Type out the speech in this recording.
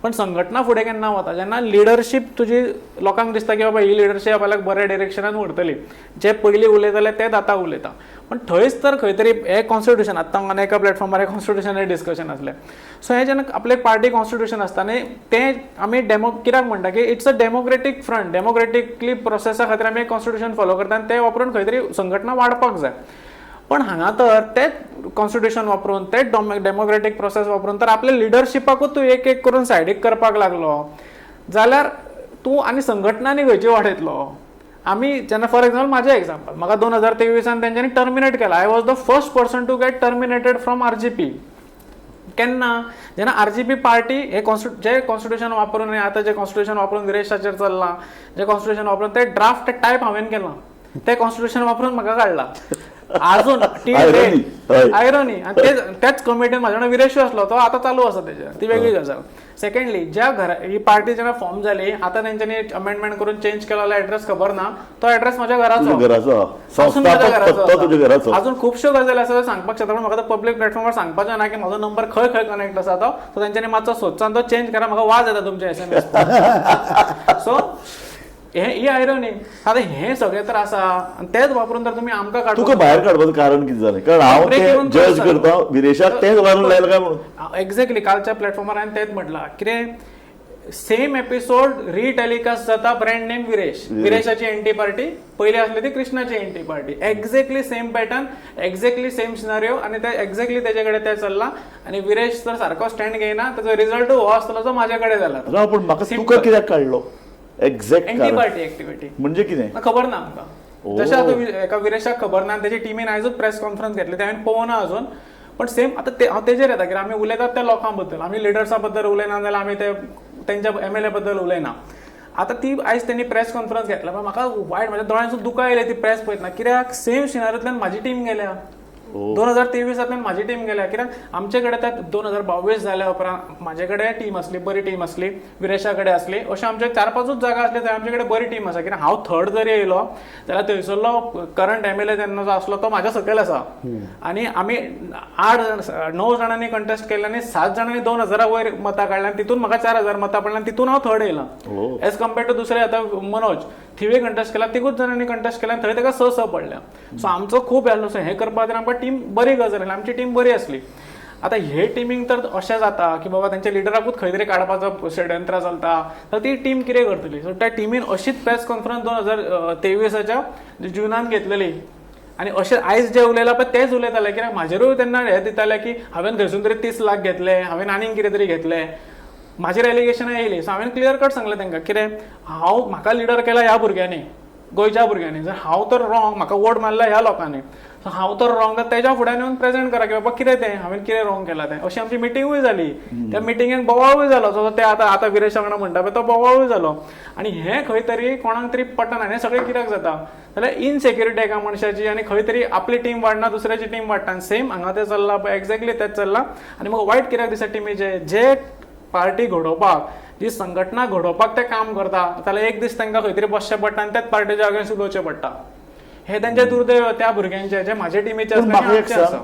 पण संघटना फुडें केन्ना वता जेन्ना लिडरशीप तुजी लोकांक दिसता की बाबा ही लिडरशीप आपल्याक बऱ्या डिरेक्शनान व्हरतली, जे पयलीं उलयताले तेच आतां उलयता. पण थंयच तर खंय तरी हे कॉन्स्टिट्यूशन आतां हांगा एका प्लॅटफॉर्मार हे कॉन्स्टिट्यूशन डिस्कशन आसलें. सो हे जेन्ना आपले पार्टी कॉन्स्टिट्यूशन आसता न्ही तें आमी कित्याक म्हणटा की it's a democratic front, democratically प्रोसेसा खातीर आमी कॉन्स्टिट्यूशन फॉलो करता आनी तें वापरून खंय तरी संघटना वाडपाक जाय. पण हांगा तर तेच कॉन्स्टिट्यूशन वापरून तेच डेमोक्रेटीक प्रोसेस वापरून तर आपल्या लिडरशिपाकूच तूं एक एक करून सायडीक करपाक लागलो जाल्यार तूं आनी संघटनांनी खंयची वाडयतलो. आमी जेन्ना फॉर एक्झाम्पल म्हाजें एक्झाम्पल, म्हाका 2023 तेंच्यांनी टर्मिनेट केला. I was the first person to get terminated from RGP. केन्ना जेन्ना RGP पार्टी हे जे कॉन्स्टिट्यूशन वापरून आनी आतां जे कॉन्स्टिट्यूशन वापरून विरेशाचेर चल्लां, जे कॉन्स्टिट्यूशन वापरून ते ड्राफ्ट टायप हांवें केलां, ते कॉन्स्टिट्यूशन वापरून म्हाका काडला. अजून आयरनी. आनी त्याच कमिटीन म्हाजे वांगडा विरेशू आसलो, तो आतां चालू आसा तेजेर, ती वेगळी गजाल. सेकंडली ज्या घरा ही पार्टी जेन्ना फॉर्म जाली आतां तेंच्यांनी अमेंडमेंट करून चेंज केला जाल्यार एड्रेस खबर ना, तो एड्रेस म्हाज्या घराचो. अजून खुबश्यो गजाली आसा त्यो सांगपाक शकता, पण म्हाका तो पब्लीक प्लॅटफॉर्मार सांगपाचें ना की म्हजो नंबर खंय खंय कनेक्ट आसा तो. सो तेंच्यांनी मातसो सोदचान तो चेंज करा, म्हाका वाज येता तुमच्या SMS. सो ही आयरनी. आतां हें सगळें तर आसा आनी तेच वापरून तर तुमी आमकां काडून तुका भायर काडपाचें कारण कितें जालें? कारण हांव तें जज करता विरेशाक तेंच घालून लायला काय म्हणून. एक्झॅक्टली कालच्या प्लॅटफॉर्मार हांवें तेच म्हटलां. कितें सेम एपिसोड रिटेलिकास्ट जाता, ब्रँड नेम विरेश, विरेशाची एंटी पार्टी, पयली आसली ती कृष्णाची anti party. Exactly same pattern, exactly same scenario आनी ते एक्झॅक्टली तेजे कडेन तें चल्लां. आनी विरेश तर सारको स्टँड घेयना, ताचो रिजल्ट हो आसतलो जो म्हाजे कडेन जाला. पण म्हाका तुका कित्याक काडलो एक्झॅक्ट एंटी पार्टी एक्टिविटी म्हणजे कितें खबर ना आमकां. जशें आतां एका विरेशाक खबर ना, तेजी टिमीन आयजूच प्रेस कॉन्फरन्स घेतली, ते हांवें पळोवना अजून. पण सेम आतां हांव तेजेर येता की आमी उलयतात त्या लोकां बद्दल, आमी लिडर्सा बद्दल उलयना जाल्यार आमी ते तेंच्या MLA बद्दल उलयना. आतां ती आयज तेणी प्रेस कॉन्फरन्स घेतला, पण म्हाका वायट, म्हाज्या दोळ्यांसून दुकां येयलें ती प्रेस पळयतना. कित्याक सेम सिनारियोंतल्यान म्हाजी टीम गेल्या, 2023 म्हाजी टीम गेल्या. कित्याक आमचे कडेन त्या 2022 जाल्या उपरांत म्हाजे कडेन टीम आसली, बरी टीम आसली, विरेशा कडेन आसली, अशें आमचे 4-5 जागा आसली थंय आमचे कडेन बरी टीम आसा. कित्याक हांव थर्ड जरी येयलो जाल्यार थंयसरलो करंट MLA तेन्ना जो आसलो तो म्हाज्या सकयल आसा. आनी आमी 8-9 जाणांनी कंटेस्ट केलें आनी 7 जाणांनी 2000 वयर मतां काडल्यां, तितून म्हाका 4000 मतां पडल्यां, तितून हांव थर्ड येयलां. एज कम्पेर्ड टू दुसरे आतां मनोज थिवे कंटेस्ट केला, 3 जाणांनी कंटेस्ट केला, थंय ताका 6 पडल्या. सो आमचो खूब हेल्लो. सो हें करपा खातीर आमकां टीम बरी गजाल, आमची टीम बरी आसली. आतां हे टिमींक तर अशें जाता की बाबा तेंच्या लिडराकूच खंय तरी काडपाचो षडयंत्र चलता, तर ती टीम कितें करतली? सो त्या टिमीन अशीच प्रेस कॉन्फरन्स 2023 जुनान घेतलेली. आनी अशें आयज जे उलयला पळय तेच उलयताले. कित्याक म्हाजेरूय तेन्ना हे दिताले की हांवें थंयसून तरी 30 लाख घेतले, हांवें आनीक कितें तरी घेतलें, म्हाजेर एलिगेशनां येयली. सो हांवें क्लियर कट सांगलें तांकां कितें म्हाका लिडर केला ह्या भुरग्यांनी, गोंयच्या भुरग्यांनी. जर हांव तर रॉंग, म्हाका वोट मारला ह्या लोकांनी, सो हांव तर रॉंग, तर तेच्या फुड्यान येवन प्रेझेंट करा की बाबा कितें तें हांवें कितें रॉंग केलां तें. अशी आमची मिटिंगूय जाली. त्या मिटिंगेक बोवाळूय जालो, सो ते आतां विरेशा वांगडा म्हणटा पळय तो बोवाळूय जालो. आनी हें खंय तरी कोणाक तरी पटना. हें सगळें कित्याक जाता जाल्यार इनसेक्युरिटी एका मनशाची, आनी खंय तरी आपली टीम वाडना, दुसऱ्याची टीम वाडटा. आनी सेम हांगा तें चल्लां पळय, एक्झॅक्टली तेंच चल्लां. आनी म्हाका वायट कित्याक दिसता टिमीचे, जे पार्टी घडोवपाक, जी संघटना घडोवपाक ते काम करता, जाल्यार एक दीस तांकां खंय तरी बसचें पडटा आनी त्याच पार्टीच्या अगेन्स्ट उलोवचें पडटा. हे तेंचें दुर्दैव त्या भुरग्यांचें जे म्हाजे टिमीचे आसा.